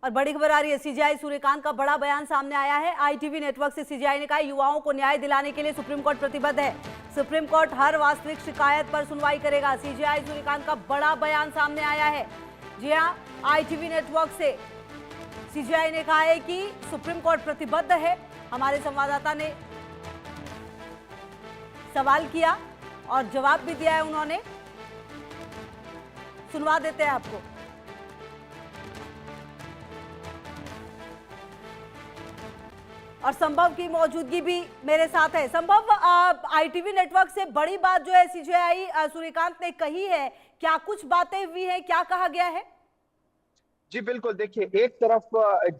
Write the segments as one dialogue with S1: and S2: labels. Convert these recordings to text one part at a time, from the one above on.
S1: और बड़ी खबर आ रही है, सीजेआई सूर्यकांत का बड़ा बयान सामने आया है। आईटीवी नेटवर्क से सीजेआई ने कहा युवाओं को न्याय दिलाने के लिए सुप्रीम कोर्ट प्रतिबद्ध है। सुप्रीम कोर्ट हर वास्तविक शिकायत पर सुनवाई करेगा। सीजेआई सूर्यकांत का बड़ा बयान सामने आया है। जी हां, आईटीवी नेटवर्क से सीजेआई ने कहा है कि सुप्रीम कोर्ट प्रतिबद्ध है। हमारे संवाददाता ने सवाल किया और जवाब भी दिया है उन्होंने। सुनवा देते हैं आपको। और संभव की मौजूदगी भी मेरे साथ है। संभव, आईटीवी नेटवर्क से बड़ी बात जो है सीजेआई सूर्यकांत ने कही है, क्या कुछ बातें हुई हैं, क्या कहा गया है?
S2: जी बिल्कुल, देखिए एक तरफ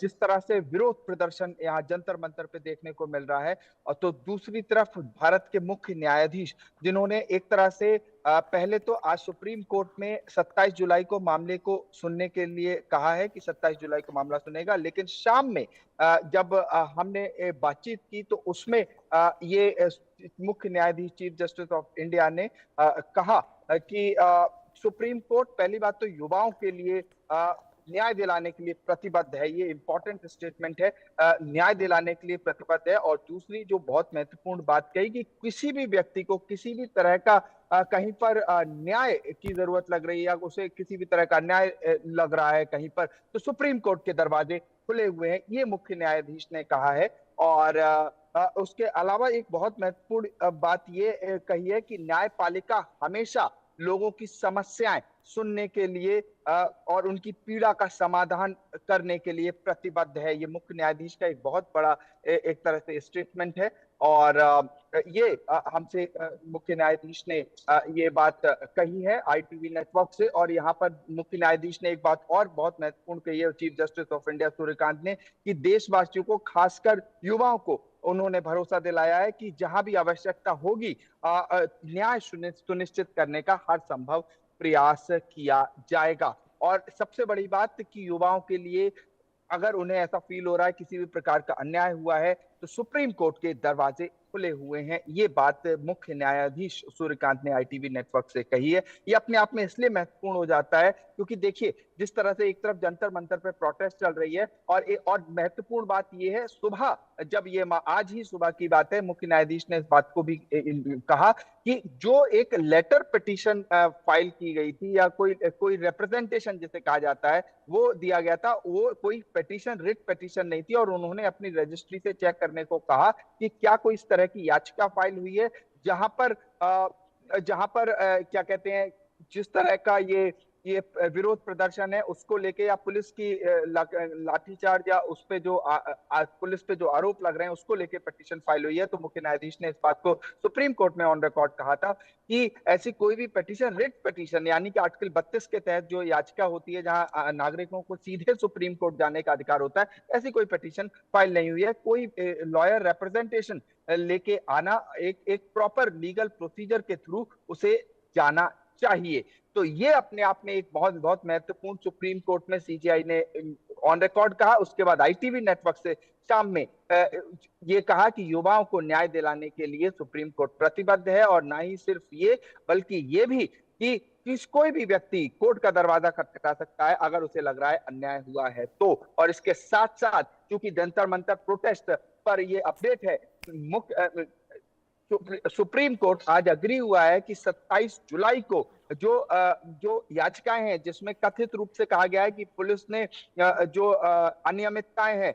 S2: जिस तरह से विरोध प्रदर्शन यहाँ जंतर मंतर पे देखने को मिल रहा है, और तो दूसरी तरफ भारत के मुख्य न्यायाधीश जिन्होंने एक तरह से पहले तो आज सुप्रीम कोर्ट में 27 जुलाई को मामले को सुनने के लिए कहा है कि 27 जुलाई को मामला सुनेगा, लेकिन शाम में जब हमने बातचीत की तो उसमें ये मुख्य न्यायाधीश चीफ जस्टिस ऑफ इंडिया ने कहा कि सुप्रीम कोर्ट पहली बात तो युवाओं के लिए न्याय दिलाने के लिए प्रतिबद्ध है। ये इंपॉर्टेंट स्टेटमेंट है, न्याय दिलाने के लिए प्रतिबद्ध है। और दूसरी जो बहुत महत्वपूर्ण बात कही कि किसी भी व्यक्ति को किसी भी तरह का कहीं पर न्याय की जरूरत लग रही है या उसे किसी भी तरह का अन्याय लग रहा है कहीं पर, तो सुप्रीम कोर्ट के दरवाजे खुले हुए हैं, ये मुख्य न्यायाधीश ने कहा है। और उसके अलावा एक बहुत महत्वपूर्ण बात ये कही है कि न्यायपालिका हमेशा लोगों की समस्याएं सुनने के लिए और उनकी पीड़ा का समाधान करने के लिए प्रतिबद्ध है। ये मुख्य न्यायाधीश का एक बहुत बड़ा एक तरह से स्टेटमेंट है। और ये हमसे मुख्य न्यायाधीश ने ये बात कही है आईटीवी नेटवर्क से। और यहाँ पर मुख्य न्यायाधीश ने एक बात और बहुत महत्वपूर्ण कही है chief justice of India Suryakant ने, कि देशवासियों को खासकर युवाओं को उन्होंने भरोसा दिलाया है कि जहां भी आवश्यकता होगी न्याय सुनिश्चित करने का हर संभव प्रयास किया जाएगा। और सबसे बड़ी बात कि युवाओं के लिए अगर उन्हें ऐसा फील हो रहा है किसी भी प्रकार का अन्याय हुआ है तो सुप्रीम कोर्ट के दरवाजे खुले हुए हैं। ये बात मुख्य न्यायाधीश सूर्यकांत ने आईटीवी नेटवर्क से कही है। ये अपने आप में इसलिए महत्वपूर्ण हो जाता है क्योंकि देखिए जिस तरह से एक तरफ जंतर मंतर पे प्रोटेस्ट चल रही है, और महत्वपूर्ण बात ये है, सुबह जब ये आज ही सुबह की बात है, मुख्य न्यायाधीश ने इस बात को भी कहा कि जो एक लेटर पिटीशन फाइल की गई थी या कोई रिप्रेजेंटेशन जिसे कहा जाता है वो दिया गया था, वो कोई पिटीशन रिट पिटीशन नहीं थी। और उन्होंने अपनी रजिस्ट्री से चेक करने को कहा कि क्या कोई इस तरह की याचिका फाइल हुई है जहां पर क्या कहते हैं, जिस तरह का ये विरोध प्रदर्शन है उसको लेके या पुलिस की लाठीचार्ज या उस पे जो पुलिस पे जो आरोप लग रहे हैं उसको लेके पिटीशन फाइल हुई है। तो मुख्य न्यायाधीश ने इस बात को सुप्रीम कोर्ट में ऑन रिकॉर्ड कहा था कि ऐसी कोई भी पिटीशन रिट पिटीशन यानी कि आर्टिकल 32 के तहत जो याचिका होती है जहां नागरिकों को सीधे सुप्रीम कोर्ट जाने का अधिकार होता है, ऐसी कोई पिटीशन फाइल नहीं हुई है। कोई लॉयर रिप्रेजेंटेशन लेके आना एक प्रॉपर लीगल प्रोसीजर के थ्रू उसे जाना चाहिए। तो ये अपने आप में एक बहुत बहुत महत्वपूर्ण सुप्रीम कोर्ट में सीजेआई ने ऑन रिकॉर्ड कहा। उसके बाद आईटीवी नेटवर्क से शाम में ये कहा कि युवाओं को न्याय दिलाने के लिए सुप्रीम कोर्ट प्रतिबद्ध है। और ना ही सिर्फ ये बल्कि ये भी कि कोई भी व्यक्ति कोर्ट का दरवाजा खटखटा सकता है अगर उसे लग रहा है अन्याय हुआ है तो। और इसके साथ साथ क्योंकि जंतर मंतर प्रोटेस्ट पर ये अपडेट है, सुप्रीम कोर्ट आज अग्री हुआ है कि 27 जुलाई को जो याचिकाएं हैं जिसमें कथित रूप से कहा गया है कि पुलिस ने जो अनियमितताएं हैं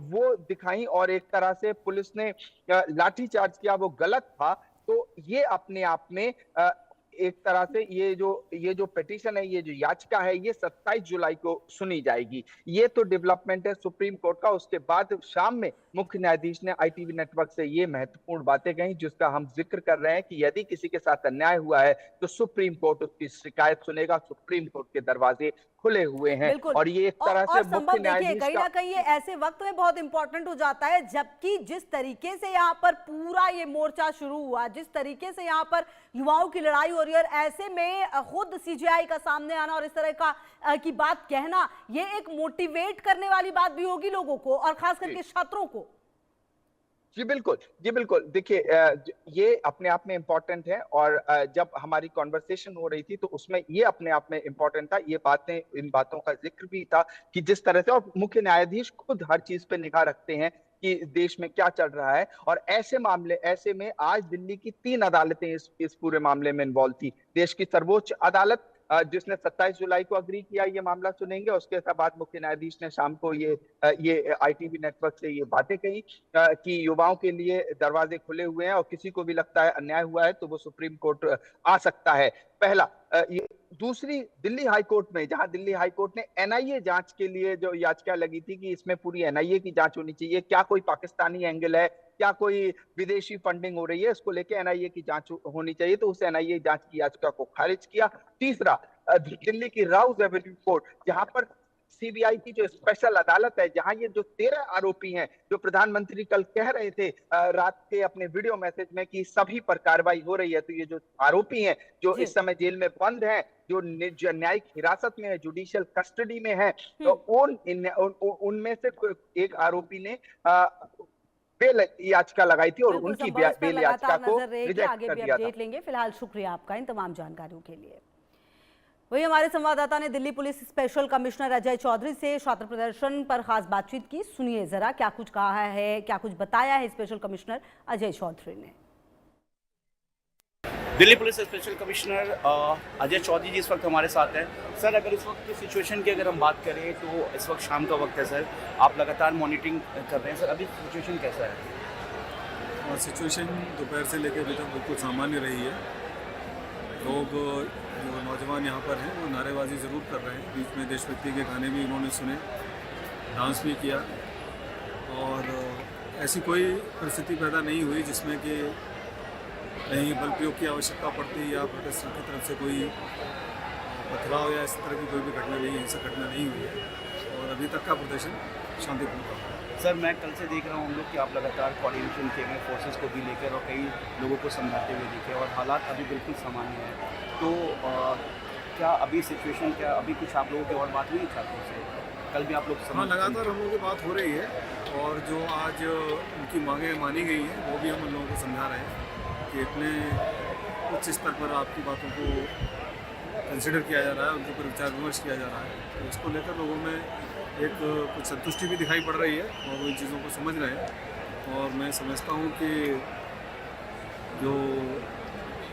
S2: वो दिखाई और एक तरह से पुलिस ने लाठीचार्ज किया वो गलत था। तो ये अपने आप में एक तरह से ये जो पिटीशन है, ये जो याचिका है, ये 27 जुलाई को सुनी जाएगी। ये तो डेवलपमेंट है सुप्रीम कोर्ट का। उसके बाद शाम में मुख्य न्यायाधीश ने आईटीवी नेटवर्क से ये महत्वपूर्ण बातें कही जिसका हम जिक्र कर रहे हैं कि यदि किसी के साथ अन्याय हुआ है तो सुप्रीम कोर्ट उसकी शिकायत सुनेगा। सुप्रीम कोर्ट के दरवाजे खुले हुए हैं। और ये एक तरह से मुख्य न्यायाधीश
S1: कहीं ना कहीं ये ऐसे वक्त में बहुत इंपॉर्टेंट हो जाता है जबकि जिस तरीके से यहाँ पर पूरा ये मोर्चा शुरू हुआ, जिस तरीके से यहाँ पर युवाओं की लड़ाई हो रही है, और ऐसे में खुद सीजेआई का सामने आना और इस तरह का की बात कहना, ये एक मोटिवेट करने वाली बात भी होगी लोगों को और खास करके छात्रों को।
S2: जी बिल्कुल, जी बिल्कुल। देखिए ये अपने आप में इम्पोर्टेंट है और जब हमारी कन्वर्सेशन हो रही थी तो उसमें ये अपने आप में इम्पोर्टेंट था। ये बातें, इन बातों का ज़िक्र भी था कि जिस तरह से, और मुख्य न्यायाधीश खुद हर चीज़ पे निगाह रखते हैं कि देश में क्या चल रहा है, और ऐसे में आज दिल्ली की 3 अदालतें इस पूरे मामले में इन्वॉल्व थी। देश की सर्वोच्च अदालत जिसने 27 जुलाई को एग्री किया ये मामला सुनेंगे, उसके बाद मुख्य न्यायाधीश ने शाम को ये आईटीवी नेटवर्क से ये बातें कही कि युवाओं के लिए दरवाजे खुले हुए हैं और किसी को भी लगता है अन्याय हुआ है तो वो सुप्रीम कोर्ट आ सकता है। पहला ये दूसरी, दिल्ली हाई कोर्ट में, जहां दिल्ली हाई कोर्ट ने एनआईए जांच के लिए जो याचिका लगी थी कि इसमें पूरी एनआईए की जांच होनी चाहिए, क्या कोई पाकिस्तानी एंगल है, क्या कोई विदेशी फंडिंग हो रही है, इसको लेके एनआईए की जांच होनी चाहिए, तो उस एनआईए जांच की याचिका को खारिज किया। तीसरा, दिल्ली की राउज एवेन्यू कोर्ट, जहां पर सीबीआई की जो स्पेशल अदालत है, जहां ये जो 13 आरोपी हैं, जो प्रधानमंत्री कल कह रहे थे रात के अपने वीडियो मैसेज में कि सभी पर कार्रवाई हो रही है, तो ये जो आरोपी हैं जो
S1: जी।
S2: इस समय जेल में बंद हैं, जो न्यायिक हिरासत में है, जुडिशियल कस्टडी में है, तो उनमें से एक आरोपी ने बेल याचिका लगाई थी और
S1: बिल्कुल
S2: उनकी
S1: संभव, इस पर
S2: बेल याचिका
S1: लगातार
S2: को
S1: नजर रहेगी,
S2: रिजेक्ट
S1: आगे
S2: कर
S1: भी
S2: दिया था।
S1: अपडेट लेंगे। फिलहाल शुक्रिया आपका इन तमाम जानकारियों के लिए। वही हमारे संवाददाता ने Delhi police special commissioner Ajay Chaudhary से छात्र प्रदर्शन पर खास बातचीत की। सुनिए जरा क्या कुछ कहा है, क्या कुछ बताया है स्पेशल कमिश्नर अजय चौधरी ने।
S3: Delhi police special commissioner Ajay Chaudhary ji इस वक्त हमारे साथ हैं। सर, अगर इस वक्त की सिचुएशन की अगर हम बात करें तो इस वक्त शाम का वक्त है सर, आप लगातार मॉनिटरिंग कर रहे हैं सर, अभी सिचुएशन कैसा है?
S4: और सिचुएशन दोपहर से लेकर अभी तक बिल्कुल सामान्य रही है। लोग जो नौजवान यहाँ पर हैं वो नारेबाजी ज़रूर कर रहे हैं, बीच में देशभक्ति के गाने भी उन्होंने सुने, डांस भी किया, और ऐसी कोई परिस्थिति पैदा नहीं हुई जिसमें कि कहीं बल प्रयोग की आवश्यकता पड़ती या प्रोटेस्टर की तरफ से कोई पथराव या इस तरह की कोई भी घटना नहीं, हिंसक घटना नहीं हुई है, और अभी तक का प्रदर्शन शांतिपूर्ण रहा।
S3: सर, मैं कल से देख रहा हूँ हम लोग कि आप लगातार कोऑर्डिनेशन किए हुए फोर्सेस को भी लेकर और कई लोगों को समझाते हुए दिखे, और हालात अभी बिल्कुल सामान्य है। तो क्या अभी सिचुएशन, क्या अभी कुछ आप लोगों की और बात हुई छात्रों से? कल भी आप लोग
S4: हाँ, लगातार हम लोगों की बात हो रही है, और जो आज उनकी मांगें मानी गई हैं वो भी हम उन लोगों को समझा रहे हैं कि इतने उच्च स्तर पर आपकी बातों को कंसिडर किया जा रहा है, उनके ऊपर विचार विमर्श किया जा रहा है, तो इसको लेकर लोगों में एक कुछ संतुष्टि भी दिखाई पड़ रही है और वो इन चीज़ों को समझ रहे हैं। और मैं समझता हूँ कि जो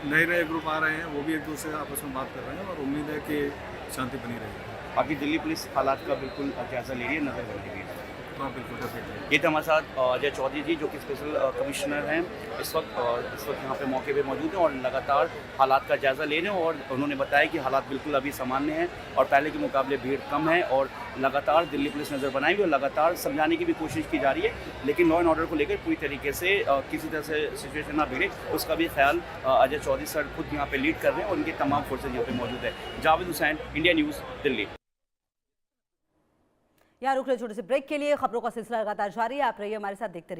S4: नए ग्रुप आ रहे हैं वो भी एक दूसरे से आपस में बात कर रहे हैं, और उम्मीद है कि शांति बनी रहेगी।
S3: अभी दिल्ली पुलिस हालात का बिल्कुल जायजा ले रही है, नजर रख रही है।
S4: हाँ, बिल्कुल डेफिनेटली।
S3: ये थे हमारे साथ अजय चौधरी जी, जो कि स्पेशल कमिश्नर हैं इस वक्त यहाँ पे मौके पे मौजूद हैं और लगातार हालात का जायज़ा ले रहे हैं, और उन्होंने बताया कि हालात बिल्कुल अभी सामान्य हैं और पहले के मुकाबले भीड़ कम है, और लगातार दिल्ली पुलिस नज़र बनाई हुई और लगातार समझाने की भी कोशिश की जा रही है, लेकिन लॉ एंड ऑर्डर को लेकर पूरी तरीके से किसी तरह से सिचुएशन ना बिगड़े, उसका भी ख्याल अजय चौधरी सर खुद यहाँ पे लीड कर रहे हैं, और उनके तमाम फोर्सेज यहाँ पे मौजूद है। Javed Hussain, India news, Delhi.
S1: यहाँ रुक रहे छोटे से ब्रेक के लिए। खबरों का सिलसिला लगातार जारी है, आप रहिए हमारे साथ, देखते रहिए।